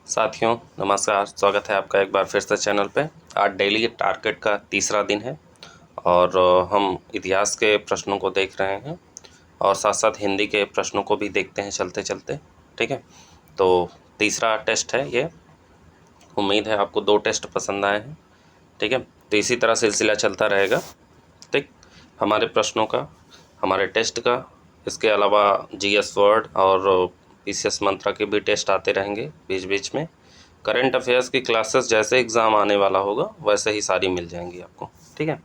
साथियों नमस्कार, स्वागत है आपका एक बार फिर से चैनल पे। आज डेली टारगेट का तीसरा दिन है और हम इतिहास के प्रश्नों को देख रहे हैं और साथ साथ हिंदी के प्रश्नों को भी देखते हैं चलते चलते। ठीक है, तो तीसरा टेस्ट है ये। उम्मीद है आपको 2 टेस्ट पसंद आए हैं। ठीक है, तो इसी तरह सिलसिला चलता रहेगा। ठीक, हमारे प्रश्नों का, हमारे टेस्ट का, इसके अलावा जीएस वर्ड और पीसीएस मंत्रा के भी टेस्ट आते रहेंगे बीच बीच में। करंट अफेयर्स की क्लासेस जैसे एग्ज़ाम आने वाला होगा वैसे ही सारी मिल जाएंगी आपको। ठीक है,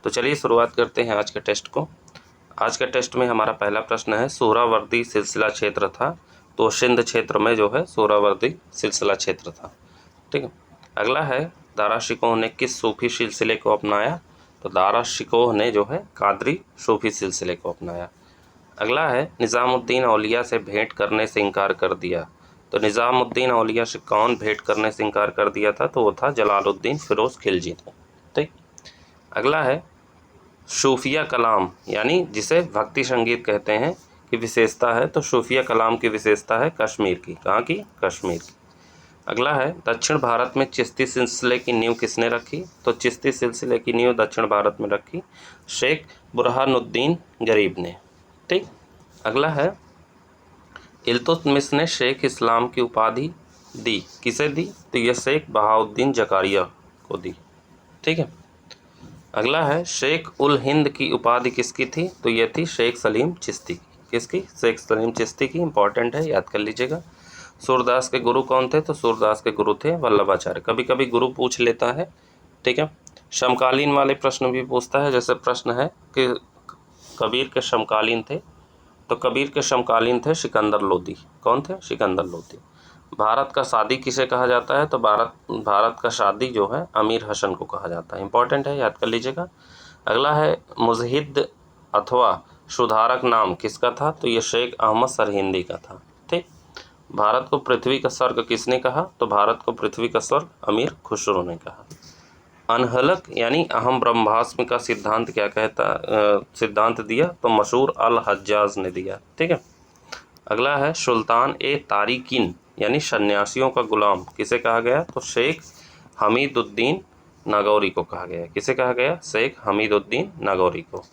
तो चलिए शुरुआत करते हैं आज के टेस्ट को। आज के टेस्ट में हमारा पहला प्रश्न है, सोहरावर्दी सिलसिला क्षेत्र था, तो सिंध क्षेत्र में जो है सोहरावर्दी सिलसिला क्षेत्र था। ठीक है, अगला है, दारा शिकोह ने किस सूफी सिलसिले को अपनाया, तो दारा शिकोह ने जो है कादरी सूफी सिलसिले को अपनाया। अगला है, निज़ामुद्दीन औलिया से भेंट करने से इनकार कर दिया, तो निज़ामुद्दीन औलिया से कौन भेंट करने से इनकार कर दिया था, तो वो था जलालुद्दीन फ़िरोज़ खिलजी ने। ठीक, अगला है, सूफिया कलाम यानी जिसे भक्ति संगीत कहते हैं की विशेषता है, तो सूफिया कलाम की विशेषता है कश्मीर की। कहाँ की? कश्मीर की। अगला है, दक्षिण भारत में चिश्ती सिलसिले की नींव किसने रखी, तो चिश्ती सिलसिले की नींव दक्षिण भारत में रखी शेख बुरहानुद्दीन गरीब ने। ठीक, अगला है, इल्तुतमिश ने शेख इस्लाम की उपाधि दी, किसे दी, तो यह शेख बहाउद्दीन जकारिया को दी। ठीक है, अगला है, शेख उल हिंद की उपाधि किसकी थी, तो यह थी शेख सलीम चिश्ती की। किसकी? शेख सलीम चिश्ती की। इंपॉर्टेंट है, याद कर लीजिएगा। सूरदास के गुरु कौन थे, तो सूरदास के गुरु थे वल्लभाचार्य। कभी कभी गुरु पूछ लेता है। ठीक है, समकालीन वाले प्रश्न भी पूछता है। जैसे प्रश्न है कि कबीर के समकालीन थे, तो कबीर के समकालीन थे सिकंदर लोदी। कौन थे? सिकंदर लोदी। भारत का सादी किसे कहा जाता है, तो भारत का सादी जो है अमीर हसन को कहा जाता है। इंपॉर्टेंट है, याद कर लीजिएगा। अगला है, मुजहिद अथवा सुधारक नाम किसका था, तो ये शेख अहमद सरहिंदी का था। ठीक, भारत को पृथ्वी का स्वर्ग किसने कहा, तो भारत को पृथ्वी का स्वर्ग अमीर खुसरो ने कहा। अनहलक यानी अहम ब्रह्मास्म का सिद्धांत क्या कहता, सिद्धांत दिया, तो मशहूर अल हज्जाज ने दिया। ठीक है, अगला है, सुल्तान ए तारिकिन यानी सन्यासियों का गुलाम किसे कहा गया, तो शेख हमीदुद्दीन नागौरी को कहा गया। किसे कहा गया? शेख हमीदुद्दीन नागौरी को।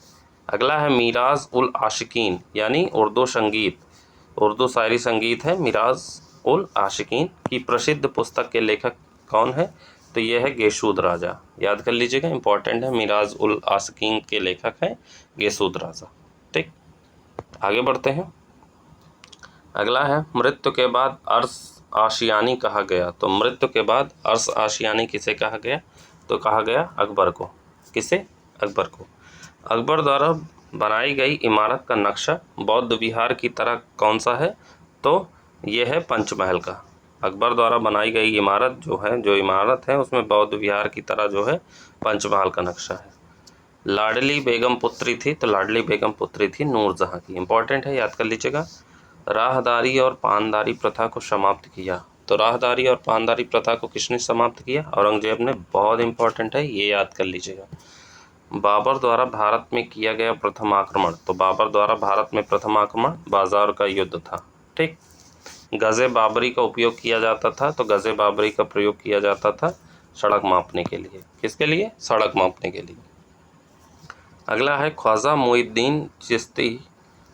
अगला है, मिराज उल आशिकीन यानी उर्दू संगीत, उर्दू शायरी संगीत है मिराज उल आशिकीन की प्रसिद्ध पुस्तक के लेखक कौन है, तो यह है गेसूद राजा। याद कर लीजिएगा, इंपॉर्टेंट है। मिराज उल आशिकीन के लेखक हैं गेसूद राजा। ठीक, आगे बढ़ते हैं। अगला है, मृत्यु के बाद अर्श आशियानी कहा गया, तो मृत्यु के बाद अर्श आशियानी किसे कहा गया, तो कहा गया अकबर को। किसे? अकबर को। अकबर द्वारा बनाई गई इमारत का नक्शा बौद्ध विहार की तरह कौन सा है, तो यह है पंचमहल का। अकबर द्वारा बनाई गई इमारत जो इमारत है उसमें बौद्ध विहार की तरह जो है पंचमहल का नक्शा है। लाडली बेगम पुत्री थी, तो लाडली बेगम पुत्री थी नूरजहां की। इंपॉर्टेंट है, याद कर लीजिएगा। राहदारी और पानदारी प्रथा को समाप्त किया, तो राहदारी और पानदारी प्रथा को किसने समाप्त किया? औरंगजेब ने। बहुत इंपॉर्टेंट है, ये याद कर लीजिएगा। बाबर द्वारा भारत में किया गया प्रथम आक्रमण, तो बाबर द्वारा भारत में प्रथम आक्रमण बाजार का युद्ध था। ठीक, गज़े बाबरी का उपयोग किया जाता था, तो गज़े बाबरी का प्रयोग किया जाता था सड़क मापने के लिए। किसके लिए? सड़क मापने के लिए। अगला है, ख्वाजा मुइनुद्दीन चिश्ती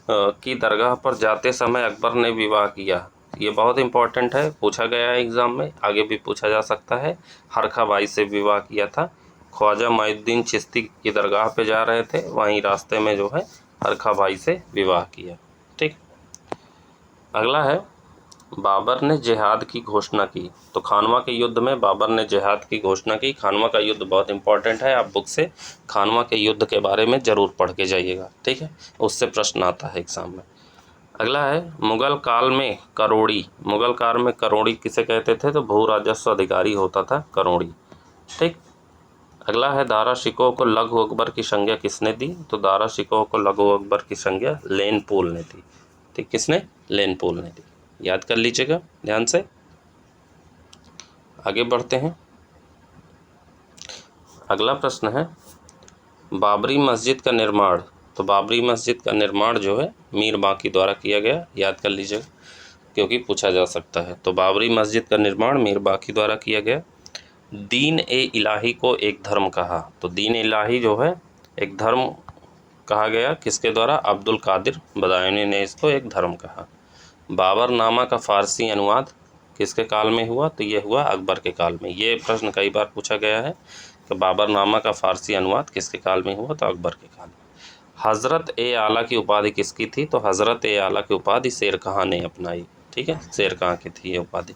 की दरगाह पर जाते समय अकबर ने विवाह किया। ये बहुत इंपॉर्टेंट है, पूछा गया है एग्ज़ाम में, आगे भी पूछा जा सकता है। हरखा बाई से विवाह किया था। ख्वाजा मुइनुद्दीन चिश्ती की दरगाह पे जा रहे थे, वहीं रास्ते में जो है हरखा बाई से विवाह किया। ठीक, अगला है, बाबर ने जिहाद की घोषणा की, तो खानवा के युद्ध में बाबर ने जिहाद की घोषणा की। खानवा का युद्ध बहुत इंपॉर्टेंट है, आप बुक से खानवा के युद्ध के बारे में ज़रूर पढ़ के जाइएगा। ठीक है, उससे प्रश्न आता है एग्जाम में। अगला है, मुगल काल में करोड़ी, मुगल काल में करोड़ी किसे कहते थे, तो भू राजस्व अधिकारी होता था करोड़ी। ठीक, अगला है, दारा शिकोह को लघु अकबर की संज्ञा किसने दी, तो दारा शिकोह को लघु अकबर की संज्ञा लेनपोल ने दी। ठीक, किसने? लेनपोल ने दी। याद कर लीजिएगा ध्यान से। आगे बढ़ते हैं। अगला प्रश्न है, बाबरी मस्जिद का निर्माण, तो बाबरी मस्जिद का निर्माण जो है मीर बांकी द्वारा किया गया। याद कर लीजिएगा। क्योंकि पूछा जा सकता है। तो बाबरी मस्जिद का निर्माण मीर बाकी द्वारा किया गया। दीन ए इलाही को एक धर्म कहा, तो दीन इलाही जो है एक धर्म कहा गया, किसके द्वारा? अब्दुल कादिर बदायूनी ने इसको एक धर्म कहा। बाबरनामा का फारसी अनुवाद किसके काल में हुआ? तो ये हुआ अकबर के काल में। ये प्रश्न कई बार पूछा गया है कि बाबरनामा का फारसी अनुवाद किसके काल में हुआ? तो अकबर के काल में। हज़रत ए आला की उपाधि किसकी थी? तो हज़रत ए आला की उपाधि शेर खां ने अपनाई। ठीक है, शेर खां की थी ये उपाधि।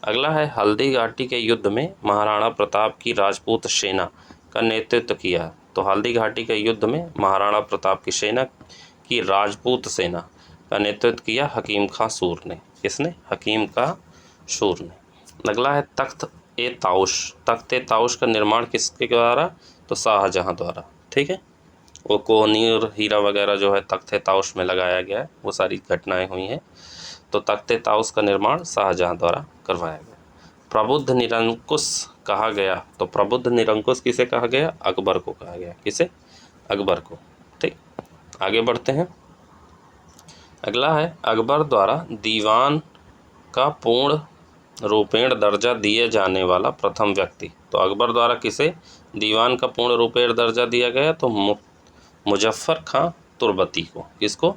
अगला है हल्दी घाटी के युद्ध में महाराणा प्रताप की राजपूत सेना का नेतृत्व किया। तो हल्दी घाटी के युद्ध में महाराणा प्रताप की सेना की राजपूत सेना का नेतृत्व किया हकीम खां सूर ने। किसने? हकीम खां सूर ने। अगला है तख्त ए ताउश। तख्त ए ताउश का निर्माण किसके द्वारा? तो शाहजहां द्वारा। ठीक है, वो कोहनीर हीरा वगैरह जो है तख्त ए ताउश में लगाया गया है, वो सारी घटनाएं हुई हैं। तो तख्त ए ताउश का निर्माण शाहजहां द्वारा करवाया गया। प्रबुद्ध निरंकुश कहा गया, तो प्रबुद्ध निरंकुश किसे कहा गया? अकबर को कहा गया। किसे? अकबर को। ठीक, आगे बढ़ते हैं। अगला है अकबर द्वारा दीवान का पूर्ण रूपेण दर्जा दिए जाने वाला प्रथम व्यक्ति। तो अकबर द्वारा किसे दीवान का पूर्ण रूपेण दर्जा दिया गया? तो मुजफ्फर खां तुर्बती को। किसको?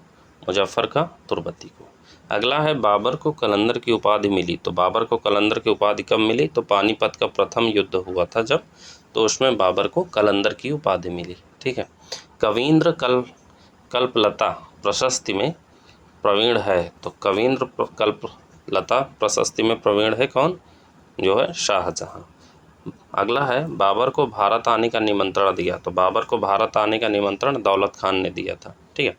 मुजफ्फर खां तुर्बती को। अगला है बाबर को कलंदर की उपाधि मिली। तो बाबर को कलंदर की उपाधि कब मिली? तो पानीपत का प्रथम युद्ध हुआ था जब, तो उसमें बाबर को कलंदर की उपाधि मिली। ठीक है, कवींद्र कल्पलता प्रशस्ति में प्रवीण है। तो कवींद्र कल्पलता प्रशस्ति में प्रवीण है कौन? जो है शाहजहां। अगला है बाबर को भारत आने का निमंत्रण दिया। तो बाबर को भारत आने का निमंत्रण दौलत खान ने दिया था। ठीक है,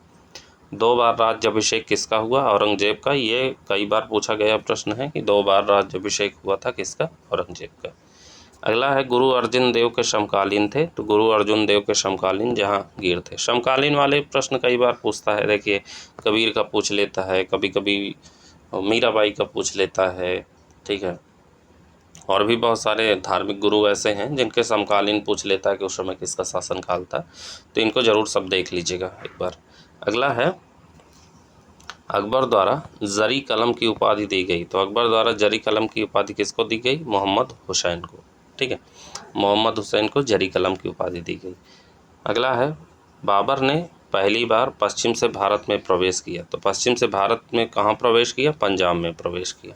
2 बार राज्याभिषेक किसका हुआ? औरंगजेब का। ये कई बार पूछा गया प्रश्न है कि 2 बार राज्याभिषेक हुआ था किसका? औरंगजेब का। अगला है गुरु अर्जुन देव के समकालीन थे। तो गुरु अर्जुन देव के समकालीन जहांगीर थे। समकालीन वाले प्रश्न कई बार पूछता है, देखिए कबीर का पूछ लेता है, कभी कभी मीराबाई का पूछ लेता है। ठीक है, और भी बहुत सारे धार्मिक गुरु ऐसे हैं जिनके समकालीन पूछ लेता है कि उस समय किसका शासनकाल था। तो इनको जरूर सब देख लीजिएगा एक बार। अगला है अकबर द्वारा जरी कलम की उपाधि दी गई। तो अकबर द्वारा जरी कलम की उपाधि किसको दी गई? मोहम्मद हुसैन को। ठीक है, मोहम्मद हुसैन को जरी कलम की उपाधि दी गई। अगला है बाबर ने पहली बार पश्चिम से भारत में प्रवेश किया। तो पश्चिम से भारत में कहाँ प्रवेश किया? पंजाब में प्रवेश किया।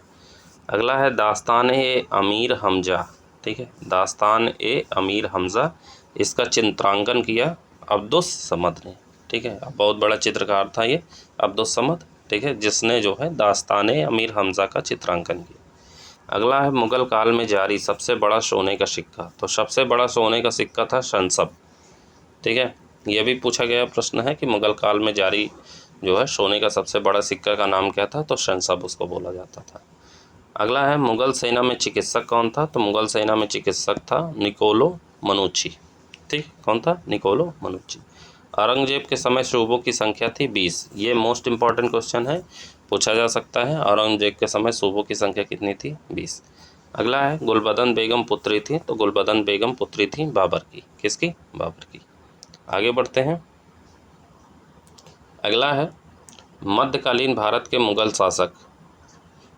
अगला है दास्तान ए अमीर हमजा। ठीक है, दास्तान ए अमीर हमजा, इसका चित्रांकन किया अब्दुस समद ने। ठीक है, बहुत बड़ा चित्रकार था ये अब्दुस समद। ठीक है, जिसने जो है दास्तान ए अमीर हमजा का चित्रांकन किया। अगला है मुगल काल में जारी सबसे बड़ा सोने का सिक्का। तो सबसे बड़ा सोने का सिक्का था शनसब। ठीक है, यह भी पूछा गया प्रश्न है कि मुगल काल में जारी जो है सोने का सबसे बड़ा सिक्का का नाम क्या था? तो शनसब उसको बोला जाता था। अगला है मुगल सेना में चिकित्सक कौन था? तो मुगल सेना में चिकित्सक था निकोलो मनुची। ठीक, कौन था? निकोलो मनुची। औरंगजेब के समय सूबों की संख्या थी 20। ये मोस्ट इंपॉर्टेंट क्वेश्चन है, पूछा जा सकता है। औरंगजेब के समय सूबों की संख्या कितनी थी? 20। अगला है गुलबदन बेगम पुत्री थी। तो गुलबदन बेगम पुत्री थी बाबर की। किसकी? बाबर की। आगे बढ़ते हैं। अगला है मध्यकालीन भारत के मुगल शासक।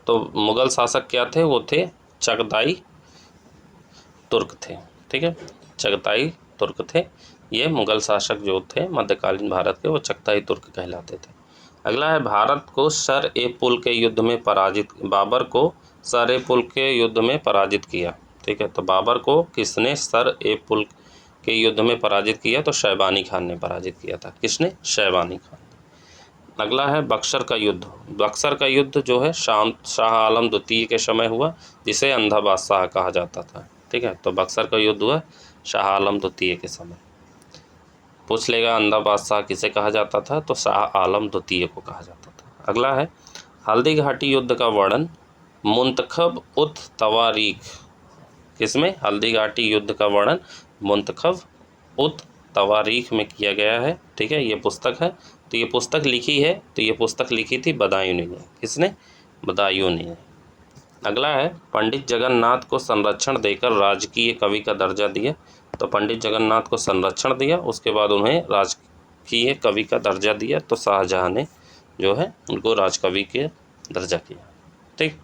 तो मुगल शासक क्या थे? वो थे चगताई तुर्क थे। ठीक है, चगताई तुर्क थे। ये मुगल शासक जो थे मध्यकालीन भारत के, वो चगताई तुर्क कहलाते थे। अगला है भारत को सर ए पुल के युद्ध में पराजित, बाबर को सर ए पुल के युद्ध में पराजित किया। ठीक है, तो बाबर को किसने सर ए पुल के युद्ध में पराजित किया? तो शैबानी खान ने पराजित किया था। किसने? शैबानी खान। अगला है बक्सर का युद्ध। बक्सर का युद्ध जो है शाह आलम द्वितीय के समय हुआ, जिसे अंधा बादशाह कहा जाता था। ठीक है, तो बक्सर का युद्ध हुआ शाह आलम द्वितीय के समय। पूछ लेगा अंधा बादशाह किसे कहा जाता था? तो शाह आलम द्वितीय को कहा जाता था। अगला है हल्दी घाटी युद्ध का वर्णन मुंतखब उत तवारीख। किसमें? हल्दी घाटी युद्ध का वर्णन मुंतखब उत तवारीख में किया गया है। ठीक है, ये पुस्तक है। तो ये पुस्तक लिखी है, तो ये पुस्तक लिखी थी बदायूनी ने। किसने? बदायूनी ने। अगला है पंडित जगन्नाथ को संरक्षण देकर राजकीय कवि का दर्जा दिया। तो पंडित जगन्नाथ को संरक्षण दिया, उसके बाद उन्हें राजकीय कवि का दर्जा दिया। तो शाहजहां ने जो है उनको राजकवि के दर्जा किया। ठीक।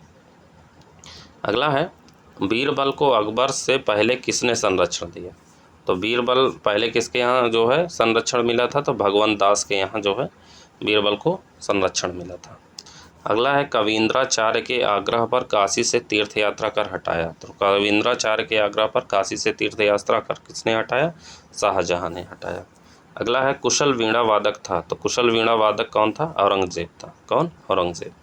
अगला है बीरबल को अकबर से पहले किसने संरक्षण दिया? तो बीरबल पहले किसके यहाँ जो है संरक्षण मिला था? तो भगवंत दास के यहाँ जो है बीरबल को संरक्षण मिला था। अगला है कवींद्राचार्य के आग्रह पर काशी से तीर्थ यात्रा कर हटाया। तो कवींद्राचार्य के आग्रह पर काशी से तीर्थ यात्रा कर किसने हटाया? शाहजहां ने हटाया। अगला है कुशल वीणा वादक था। तो कुशल वीणा वादक कौन था? औरंगजेब था। कौन? औरंगजेब।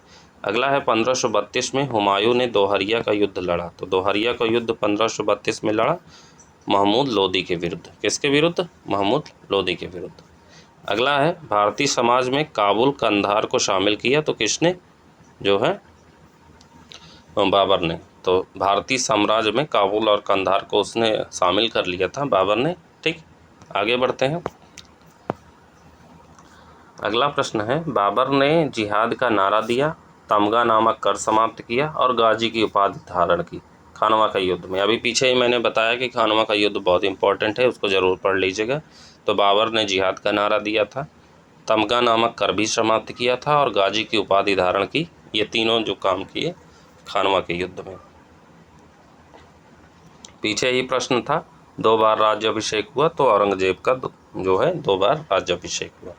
अगला है 1532 में हुमायूं ने दोहरिया का युद्ध लड़ा। तो दोहरिया का युद्ध 1532 में लड़ा महमूद लोदी के विरुद्ध। किसके विरुद्ध? महमूद लोदी के विरुद्ध। अगला है भारतीय समाज में काबुल कंधार को शामिल किया। तो किसने? जो है बाबर ने। तो भारतीय साम्राज्य में काबुल और कंधार को उसने शामिल कर लिया था, बाबर ने। ठीक, आगे बढ़ते हैं। अगला प्रश्न है बाबर ने जिहाद का नारा दिया, तमगा नामक कर समाप्त किया और गाजी की उपाधि धारण की खानवा का युद्ध में। अभी पीछे ही मैंने बताया कि खानवा का युद्ध बहुत इंपॉर्टेंट है, उसको ज़रूर पढ़ लीजिएगा। तो बाबर ने जिहाद का नारा दिया था, तमगा नामक कर भी समाप्त किया था और गाजी की उपाधि धारण की। ये तीनों जो काम किए खानवा के युद्ध में। पीछे ही प्रश्न था 2 बार राज्याभिषेक हुआ। तो औरंगजेब का जो है 2 बार राज्याभिषेक हुआ।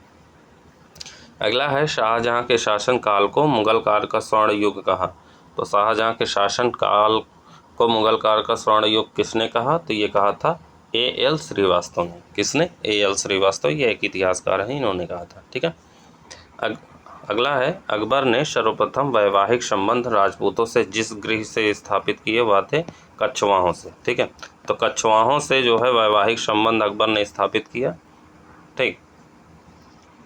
अगला है शाहजहां के शासन काल को मुगल काल का स्वर्ण युग कहा। तो शाहजहां के शासन काल को मुगल काल का स्वर्ण युग किसने कहा? तो ये कहा था A.L. श्रीवास्तव ने। किसने? A.L. श्रीवास्तव, ये एक इतिहासकार हैं, इन्होंने कहा था। ठीक है। अगला है अकबर ने सर्वप्रथम वैवाहिक संबंध राजपूतों से जिस गृह से स्थापित किए वह थे कछवाहों से। ठीक है। तो कछवाहों से जो है वैवाहिक संबंध अकबर ने स्थापित किया। ठीक।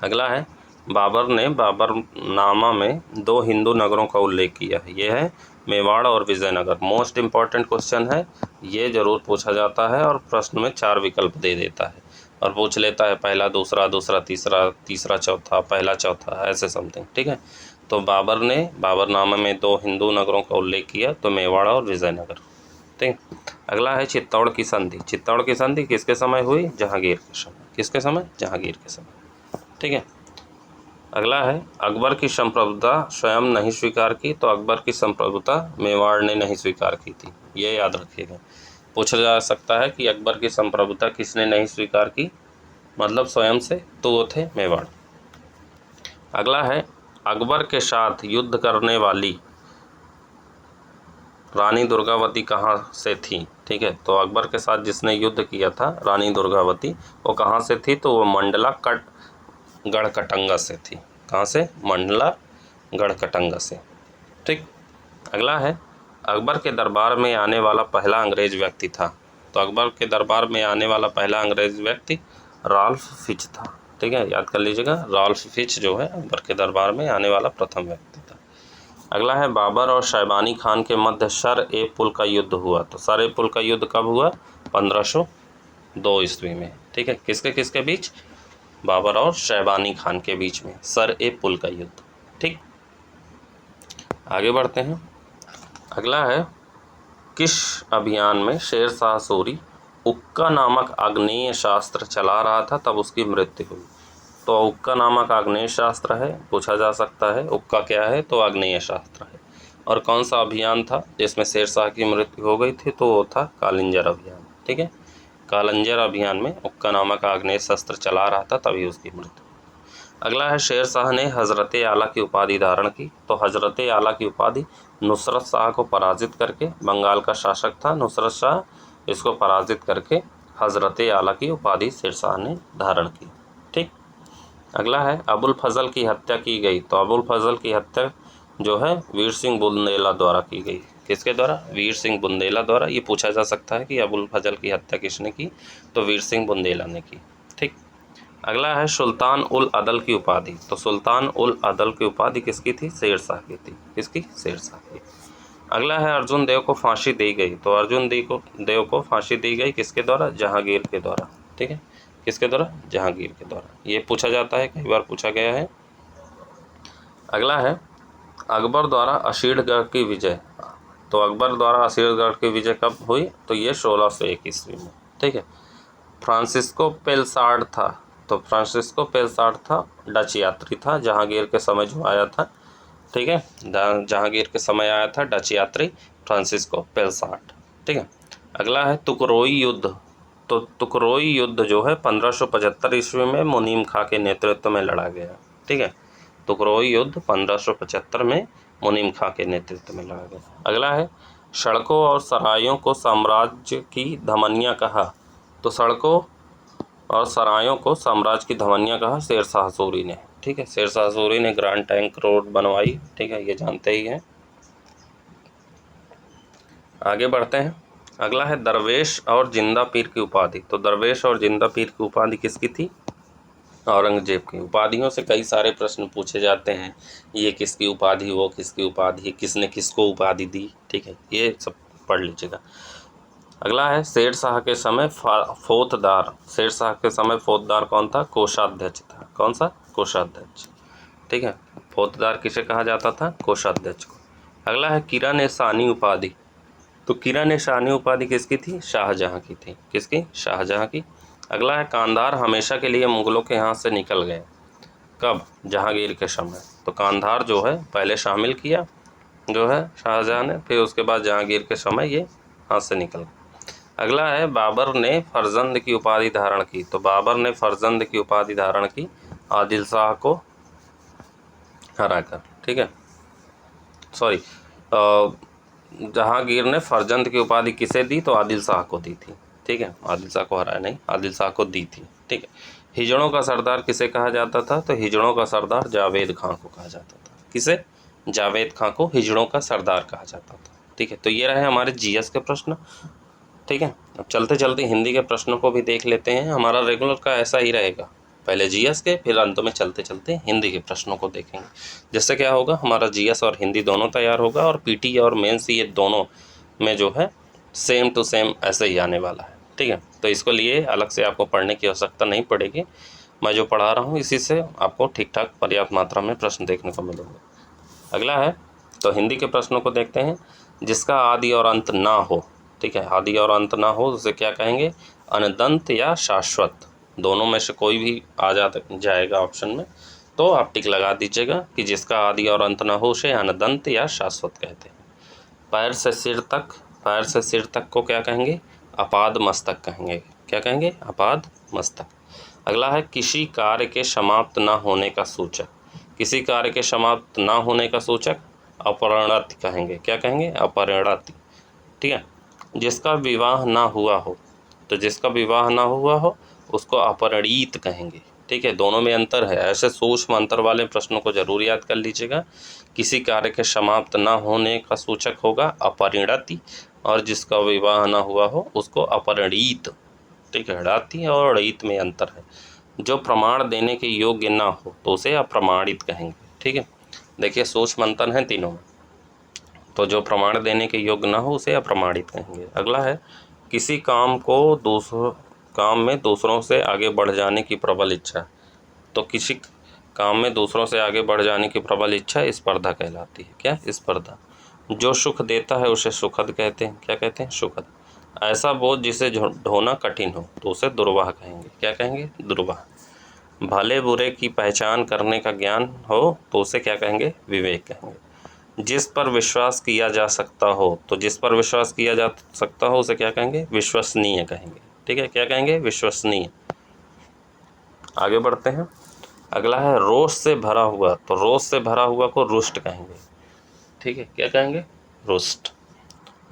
अगला है बाबर ने बाबरनामा में 2 हिंदू नगरों का उल्लेख किया है। ये है मेवाड़ और विजयनगर। मोस्ट इंपॉर्टेंट क्वेश्चन है, ये जरूर पूछा जाता है और प्रश्न में 4 विकल्प दे देता है और पूछ लेता है पहला, दूसरा, दूसरा, तीसरा, तीसरा, चौथा, पहला, चौथा, ऐसे समथिंग। ठीक है। तो बाबर ने बाबरनामा में 2 हिंदू नगरों का उल्लेख किया, तो मेवाड़ और विजयनगर। ठीक। अगला है चित्तौड़ की संधि। चित्तौड़ की संधि किसके समय हुई? जहांगीर के समय। किसके समय? जहांगीर के समय। ठीक है। अगला है अकबर की संप्रभुता स्वयं नहीं स्वीकार की। तो अकबर की संप्रभुता मेवाड़ ने नहीं स्वीकार की थी, ये याद रखिएगा। पूछा जा सकता है कि अकबर की संप्रभुता किसने नहीं स्वीकार की, मतलब स्वयं से, तो वो थे मेवाड़। अगला है अकबर के साथ युद्ध करने वाली रानी दुर्गावती कहाँ से थी? ठीक है। तो अकबर के साथ जिसने युद्ध किया था रानी दुर्गावती, वो कहाँ से थी? तो वो मंडला गढ़कटंगा से थी। कहाँ से? मंडला गढ़कटंगा से। ठीक। अगला है अकबर के दरबार में आने वाला पहला अंग्रेज व्यक्ति था। तो अकबर के दरबार में आने वाला पहला अंग्रेज व्यक्ति राल्फ फिच था। ठीक है, याद कर लीजिएगा, राल्फ फिच जो है अकबर के दरबार में आने वाला प्रथम व्यक्ति था। अगला है बाबर और शैबानी खान के मध्य सर-ए-पुल का युद्ध हुआ। तो सर-ए-पुल का युद्ध कब हुआ? 1502 ईस्वी में। ठीक है। किसके किसके बीच? बाबर और शैबानी खान के बीच में सर-ए-पुल का युद्ध। ठीक, आगे बढ़ते हैं। अगला है किस अभियान में शेर शाह सूरी उक्का नामक आग्नेय शास्त्र चला रहा था तब उसकी मृत्यु हुई? तो उक्का नामक आग्नेय शास्त्र है, पूछा जा सकता है उक्का क्या है? तो आग्नेय शास्त्र है। और कौन सा अभियान था जिसमें शेर शाह की मृत्यु हो गई थी? तो वो था कालिंजर अभियान। ठीक है, कालिंजर अभियान में उक्का नामक आग्नेय शस्त्र चला रहा था तभी उसकी मृत्यु। अगला है शेर शाह ने हजरत आला की उपाधि धारण की। तो हजरत आला की उपाधि नुसरत शाह को पराजित करके, बंगाल का शासक था नुसरत शाह, इसको पराजित करके हजरत आला की उपाधि शेर शाह ने धारण की। ठीक। अगला है अबुल फजल की हत्या की गई। तो अबुल फजल की हत्या जो है वीर सिंह बुंदेला द्वारा की गई। किसके द्वारा? वीर सिंह बुंदेला द्वारा। ये पूछा जा सकता है कि अबुल फजल की हत्या किसने की? तो वीर सिंह बुंदेला ने की। ठीक। अगला है सुल्तान उल अदल की उपाधि। तो सुल्तान उल अदल की उपाधि किसकी थी? शेर शाह की थी। किसकी? शेर शाह की। अगला है अर्जुन देव को फांसी दी गई। तो अर्जुन देव को फांसी दी गई किसके द्वारा? जहांगीर के द्वारा। ठीक है, किसके द्वारा? जहांगीर के द्वारा। ये पूछा जाता है, कई बार पूछा गया है। अगला है अकबर द्वारा असीरगढ़ की विजय। तो अकबर द्वारा असीरगढ़ की विजय कब हुई? तो ये 1601 ईस्वी में। ठीक है। फ्रांसिस्को पेलसार्ड था। तो फ्रांसिस्को पेलसार्ड था डच यात्री था, जहांगीर के समय जो आया था ठीक है। जहांगीर के समय आया था डच यात्री फ्रांसिस्को पेलसाट। ठीक है। अगला है तुकरोई युद्ध। तो तुकरोई युद्ध जो है 1575 ईस्वी में मुनीम खां के नेतृत्व में लड़ा गया। ठीक है। तुकरोई युद्ध 1575 में मुनीम खां के नेतृत्व में लड़ा गया। अगला है सड़कों और सरायों को साम्राज्य की धमनियाँ कहा। तो सड़कों और सरायों को साम्राज्य की धमनियाँ कहा शेरशाह सूरी ने। ठीक है। शेरशाह सूरी ने ग्रैंड ट्रंक रोड बनवाई। ठीक है, ये जानते ही हैं। आगे बढ़ते हैं। अगला है दरवेश और जिंदा पीर की उपाधि। तो दरवेश और जिंदा पीर की उपाधि किसकी थी? औरंगजेब की। उपाधियों से कई सारे प्रश्न पूछे जाते हैं, ये किसकी उपाधि, वो किसकी उपाधि, किसने किसको उपाधि दी। ठीक है, ये सब पढ़ लीजिएगा। अगला है शेर शाह के समय फौजदार। शेर शाह के समय फौजदार कौन था? कोषाध्यक्ष था। कौन सा? कोषाध्यक्ष। ठीक है। फौजदार किसे कहा जाता था? कोषाध्यक्ष को। अगला है किरण ए शानी उपाधि। तो किरण ए शानी उपाधि किसकी थी? शाहजहां की थी। किसकी? शाहजहां की। अगला है कांधार हमेशा के लिए मुगलों के हाथ से निकल गए। कब? जहांगीर के समय। तो कांधार जो है पहले शामिल किया जो है शाहजहां ने, फिर उसके बाद जहांगीर के समय ये हाथ से निकल गया। अगला है बाबर ने फरजंद की उपाधि धारण की। तो बाबर ने फरजंद की उपाधि धारण की आदिल शाह को हराकर। ठीक है, सॉरी, जहांगीर ने फरजंद की उपाधि किसे दी? तो आदिल शाह को दी थी। ठीक है, आदिल शाह को हराया नहीं, आदिल शाह को दी थी। ठीक है। हिजड़ों का सरदार किसे कहा जाता था? तो हिजड़ों का सरदार जावेद खां को कहा जाता था। किसे? जावेद खां को हिजड़ों का सरदार कहा जाता था। ठीक है, तो ये रहे हमारे जीएस के प्रश्न। ठीक है, अब चलते चलते हिंदी के प्रश्नों को भी देख लेते हैं। हमारा रेगुलर का ऐसा ही रहेगा, पहले जीएस के, फिर अंत में चलते चलते हिंदी के प्रश्नों को देखेंगे। जिससे क्या होगा, हमारा जीएस और हिंदी दोनों तैयार होगा, और पीटी और मेंस ये दोनों में जो है सेम टू सेम ऐसे ही आने वाला है। ठीक है, तो इसको लिए अलग से आपको पढ़ने की आवश्यकता नहीं पड़ेगी। मैं जो पढ़ा रहा हूँ इसी से आपको ठीक ठाक पर्याप्त मात्रा में प्रश्न देखने को मिलेंगे। अगला है, तो हिंदी के प्रश्नों को देखते हैं। जिसका आदि और अंत ना हो। ठीक है, आदि और अंत ना हो उसे क्या कहेंगे? अनदंत या शाश्वत। दोनों में से कोई भी आ जाएगा ऑप्शन में, तो आप टिक लगा दीजिएगा कि जिसका आदि और अंत ना हो उसे अनदंत या शाश्वत कहते हैं। पैर से सिर तक, पैर से सिर तक को क्या कहेंगे? अपाद मस्तक कहेंगे। क्या कहेंगे? अपाद मस्तक। अगला है किसी कार्य के समाप्त ना होने का सूचक। किसी कार्य के समाप्त ना होने का सूचक अपरिणति कहेंगे। क्या कहेंगे? अपरिणति। ठीक है। जिसका विवाह ना हुआ हो, तो जिसका विवाह ना हुआ हो उसको अपरिणीत कहेंगे। ठीक है, दोनों में अंतर है। ऐसे सूक्ष्म अंतर वाले प्रश्नों को जरूर याद कर लीजिएगा। किसी कार्य के समाप्त ना होने का सूचक होगा अपरिणति, और जिसका विवाह ना हुआ हो उसको अपरिणीत। ठीक है, ड़ाती और ड़ीत में अंतर है। जो प्रमाण देने के योग्य ना हो तो उसे अप्रमाणित कहेंगे। ठीक है, देखिए सूक्ष्म अंतर है तीनों में। तो जो प्रमाण देने के योग्य ना हो उसे अप्रमाणित कहेंगे। अगला है किसी काम में दूसरों से आगे बढ़ जाने की प्रबल इच्छा। तो किसी काम में दूसरों से आगे बढ़ जाने की प्रबल इच्छा स्पर्धा कहलाती है। क्या? स्पर्धा। जो सुख देता है उसे सुखद कहते हैं। क्या कहते हैं? सुखद। ऐसा बोझ जिसे ढोना कठिन हो तो उसे दुर्वाह कहेंगे। क्या कहेंगे? दुर्वाह। भले बुरे की पहचान करने का ज्ञान हो तो उसे क्या कहेंगे? विवेक कहेंगे। जिस पर विश्वास किया जा सकता हो, तो जिस पर विश्वास किया जा सकता हो उसे क्या कहेंगे? विश्वसनीय कहेंगे। ठीक है, क्या कहेंगे? विश्वसनीय। आगे बढ़ते हैं। अगला है रोष से भरा हुआ। तो रोष से भरा हुआ को रुष्ट कहेंगे। ठीक है, क्या कहेंगे? रुष्ट।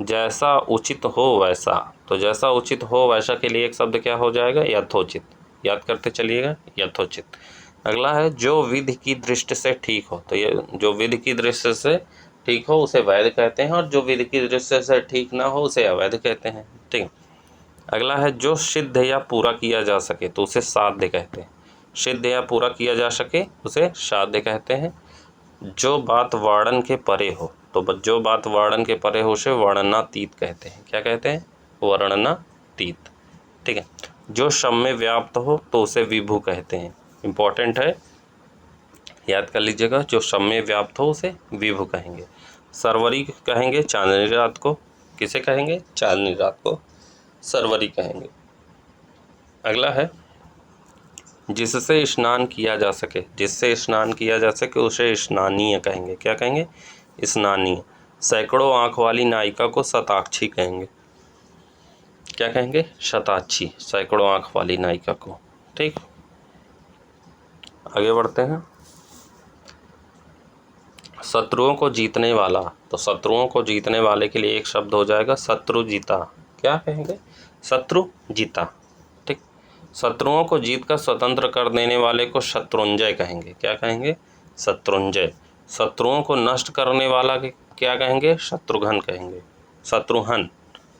जैसा उचित हो वैसा। तो जैसा उचित हो वैसा के लिए एक शब्द क्या हो जाएगा? यथोचित। याद करते चलिएगा, यथोचित। अगला है जो विधि की दृष्टि से ठीक हो। तो ये जो विधि की दृष्टि से ठीक हो उसे वैध कहते हैं, और जो विधि की दृष्टि से ठीक ना हो उसे अवैध कहते हैं। ठीक। अगला है जो सिद्ध या पूरा किया जा सके तो उसे साध्य कहते हैं। सिद्ध या पूरा किया जा सके उसे साध्य कहते हैं। जो बात वर्णन के परे हो, तो जो बात वर्णन के परे हो उसे वर्णनातीत कहते हैं। क्या कहते हैं? वर्णनातीत। ठीक है। जो शम में व्याप्त हो तो उसे विभु कहते हैं। इम्पॉर्टेंट है, याद कर लीजिएगा। जो शम में व्याप्त हो उसे विभु कहेंगे। सरवरी कहेंगे चांदनी रात को। किसे कहेंगे? चांदनी रात को सरवरी कहेंगे। अगला है जिससे स्नान किया जा सके, जिससे स्नान किया जा सके उसे स्नानीय कहेंगे। क्या कहेंगे? स्नानीय। सैकड़ों आँख वाली नायिका को शताक्षी कहेंगे। क्या कहेंगे? शताक्षी, सैकड़ों आँख वाली नायिका को। ठीक, आगे बढ़ते हैं। शत्रुओं को जीतने वाला, तो शत्रुओं को जीतने वाले के लिए एक शब्द हो जाएगा शत्रुजिता। क्या कहेंगे? शत्रुजिता। ठीक, शत्रुओं को जीत कर स्वतंत्र कर देने वाले को शत्रुंजय कहेंगे। क्या कहेंगे? शत्रुंजय। शत्रुओं को नष्ट करने वाला के क्या कहेंगे? शत्रुघ्न कहेंगे। शत्रुघ्न,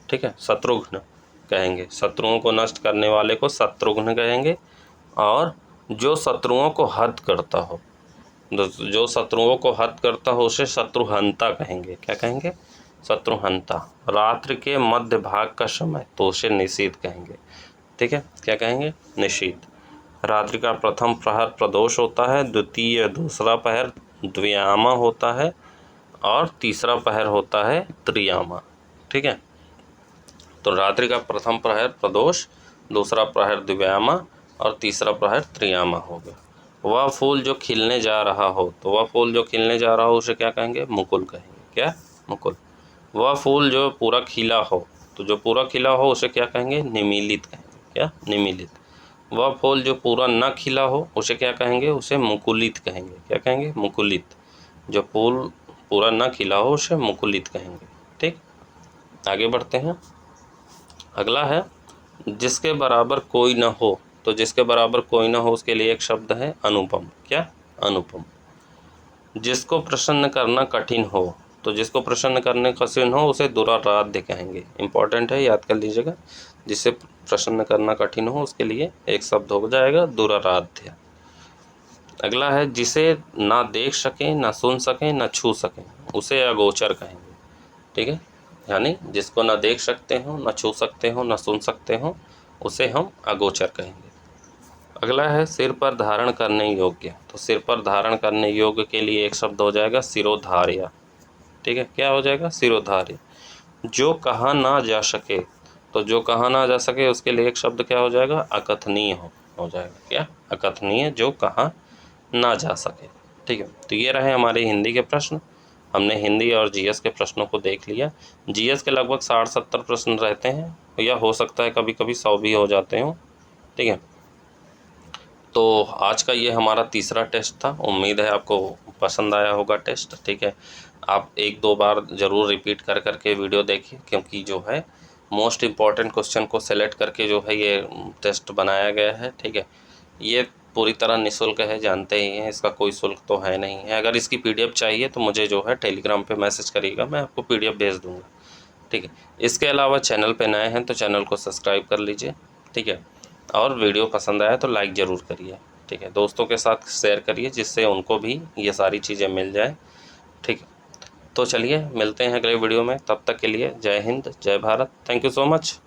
ठीक है, शत्रुघ्न कहेंगे। शत्रुओं को नष्ट करने वाले को शत्रुघ्न कहेंगे। और जो शत्रुओं को हत करता हो, जो शत्रुओं को हत करता हो उसे शत्रुहंता कहेंगे। क्या कहेंगे? शत्रुहंता। रात्रि के मध्य भाग का समय तो उसे निशीथ कहेंगे। ठीक है, क्या कहेंगे? निशीथ। रात्रि का प्रथम प्रहर प्रदोष होता है, द्वितीय दूसरा पहर द्वियामा होता है और तीसरा पहर होता है त्रियामा। ठीक है, तो रात्रि का प्रथम प्रहर प्रदोष, दूसरा प्रहर द्वियामा और तीसरा प्रहर त्रियामा हो गया। वह फूल जो खिलने जा रहा हो, तो वह फूल जो खिलने जा रहा हो उसे क्या कहेंगे? मुकुल कहेंगे। क्या? मुकुल। वह फूल जो पूरा खिला हो, तो जो पूरा खिला हो उसे क्या कहेंगे? निमीलित कहेंगे। क्या? निमीलित। वह फूल जो पूरा न खिला हो उसे क्या कहेंगे? उसे मुकुलित कहेंगे। क्या कहेंगे? मुकुलित। जो फूल पूरा न खिला हो उसे मुकुलित कहेंगे। ठीक, आगे बढ़ते हैं। अगला है जिसके बराबर कोई न हो, तो जिसके बराबर कोई न हो उसके लिए एक शब्द है अनुपम। क्या? अनुपम। जिसको प्रसन्न करना कठिन हो, तो जिसको प्रसन्न करने कठिन हो उसे दुराराध्य कहेंगे। इंपॉर्टेंट है, याद कर लीजिएगा। जिसे प्रसन्न करना कठिन हो उसके लिए एक शब्द हो जाएगा दुराराध्य। अगला है जिसे ना देख सकें, ना सुन सकें, ना छू सकें उसे अगोचर कहेंगे। ठीक है, यानी जिसको ना देख सकते हो, ना छू सकते हो, ना सुन सकते हो उसे हम अगोचर कहेंगे। अगला है सिर पर धारण करने योग्य, तो सिर पर धारण करने योग्य के लिए एक शब्द हो जाएगा शिरोधार्य। ठीक है, क्या हो जाएगा? शिरोधार्य। जो कहा ना जा सके, तो जो कहा ना जा सके उसके लिए एक शब्द क्या हो जाएगा? अकथनीय हो जाएगा। क्या? अकथनीय, जो कहा ना जा सके। ठीक है, तो ये रहे हमारे हिंदी के प्रश्न। हमने हिंदी और जीएस के प्रश्नों को देख लिया। जीएस के लगभग 60-70 प्रश्न रहते हैं, या हो सकता है कभी कभी 100 भी हो जाते हों। ठीक है, तो आज का ये हमारा तीसरा टेस्ट था। उम्मीद है आपको पसंद आया होगा टेस्ट। ठीक है, आप 1-2 बार ज़रूर रिपीट कर करके वीडियो देखिए, क्योंकि जो है मोस्ट इम्पॉर्टेंट क्वेश्चन को सेलेक्ट करके जो है ये टेस्ट बनाया गया है। ठीक है, ये पूरी तरह निःशुल्क है, जानते ही हैं, इसका कोई शुल्क तो है नहीं है। अगर इसकी पीडीएफ चाहिए तो मुझे जो है टेलीग्राम पे मैसेज करिएगा, मैं आपको पीडीएफ भेज दूंगा। ठीक है, इसके अलावा चैनल पे नए हैं तो चैनल को सब्सक्राइब कर लीजिए। ठीक है, और वीडियो पसंद आया तो लाइक ज़रूर करिए। ठीक है, दोस्तों के साथ शेयर करिए जिससे उनको भी ये सारी चीज़ें मिल जाए। ठीक है, तो चलिए मिलते हैं अगले वीडियो में, तब तक के लिए जय हिंद, जय Bharat. Thank you so much.